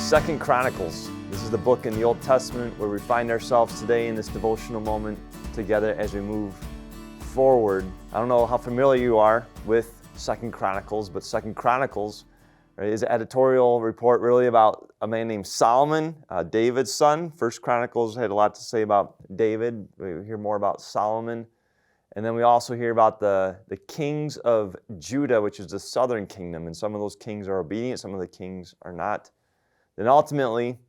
Second Chronicles. This is the book in the Old Testament where we find ourselves today in this devotional moment together as we move forward. I don't know how familiar you are with Second Chronicles, but Second Chronicles is an editorial report really about a man named Solomon, David's son. First Chronicles had a lot to say about David. We hear more about Solomon. And then we also hear about the kings of Judah, which is the southern kingdom. And some of those kings are obedient, some of the kings are not. Then ultimately,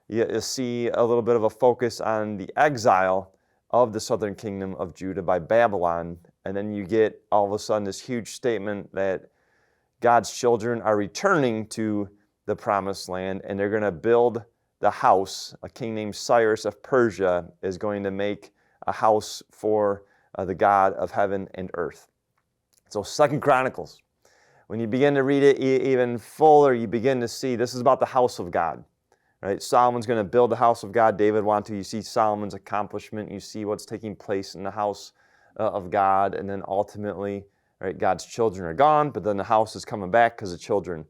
you see a little bit of a focus on the exile of the southern kingdom of Judah by Babylon. And then you get all of a sudden this huge statement that God's children are returning to the promised land and they're going to build the house. A king named Cyrus of Persia is going to make a house for the God of heaven and earth. So 2 Chronicles, when you begin to read it even fuller, you begin to see this is about the house of God. Right? Solomon's going to build the house of God. David wanted to. You see Solomon's accomplishment. You see what's taking place in the house of God. And then ultimately, right, God's children are gone, but then the house is coming back because the children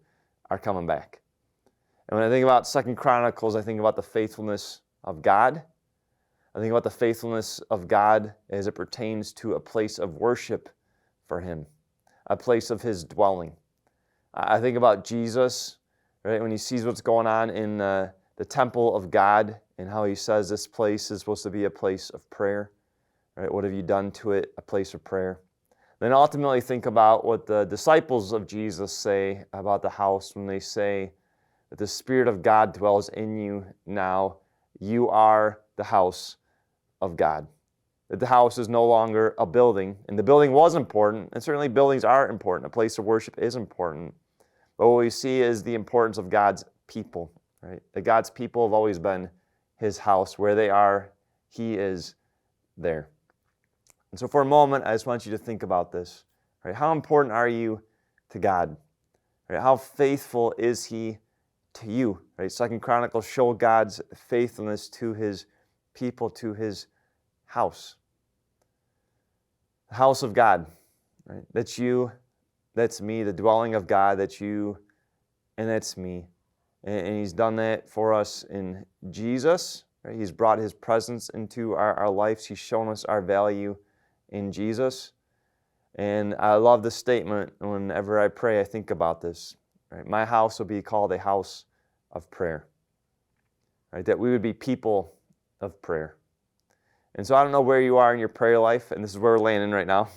are coming back. And when I think about 2 Chronicles, I think about the faithfulness of God. I think about the faithfulness of God as it pertains to a place of worship for Him, a place of His dwelling. I think about Jesus, right, when He sees what's going on in the temple of God and how He says this place is supposed to be a place of prayer. Right? What have you done to it? A place of prayer. Then ultimately think about what the disciples of Jesus say about the house when they say that the Spirit of God dwells in you now. You are the house of God. That the house is no longer a building, and the building was important, and certainly buildings are important. A place of worship is important. But what we see is the importance of God's people, right? That God's people have always been His house. Where they are, He is there. And so for a moment, I just want you to think about this. Right? How important are you to God? Right? How faithful is He to you? Right? 2 Chronicles show God's faithfulness to His people, to His house. The house of God. Right? That's you, that's me, the dwelling of God, that's you, and that's me. And He's done that for us in Jesus. Right? He's brought His presence into our lives. He's shown us our value in Jesus. And I love this statement. Whenever I pray, I think about this. Right? My house will be called a house of prayer. Right? That we would be people of prayer. And so I don't know where you are in your prayer life, and this is where we're landing right now.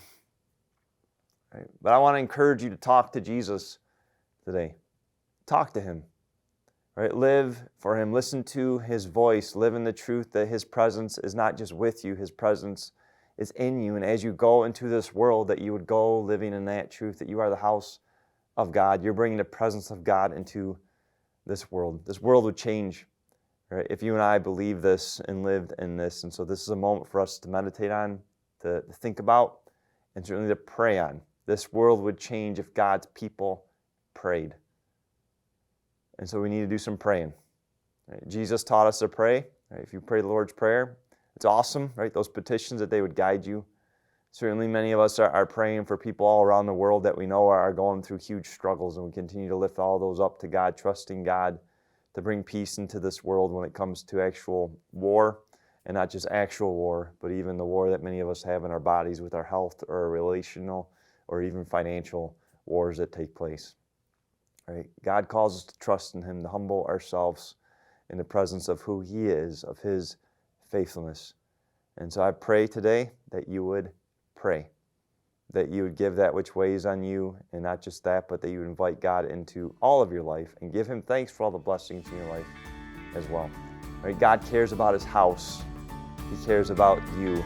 Right? But I want to encourage you to talk to Jesus today. Talk to Him. Right? Live for Him. Listen to His voice. Live in the truth that His presence is not just with you. His presence is in you. And as you go into this world, that you would go living in that truth, that you are the house of God. You're bringing the presence of God into this world. This world would change, right, if you and I believe this and lived in this. And so this is a moment for us to meditate on, to think about, and certainly to pray on. This world would change if God's people prayed. And so we need to do some praying. Right? Jesus taught us to pray. Right? If you pray the Lord's Prayer, it's awesome, right? Those petitions, that they would guide you. Certainly many of us are praying for people all around the world that we know are going through huge struggles, and we continue to lift all those up to God, trusting God to bring peace into this world when it comes to actual war, and not just actual war, but even the war that many of us have in our bodies with our health or relational or even financial wars that take place. Right? God calls us to trust in Him, to humble ourselves in the presence of who He is, of His faithfulness. And so I pray today that you would pray, that you would give that which weighs on you, and not just that, but that you would invite God into all of your life and give Him thanks for all the blessings in your life as well. Right? God cares about His house. He cares about you,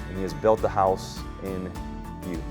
and He has built the house in you.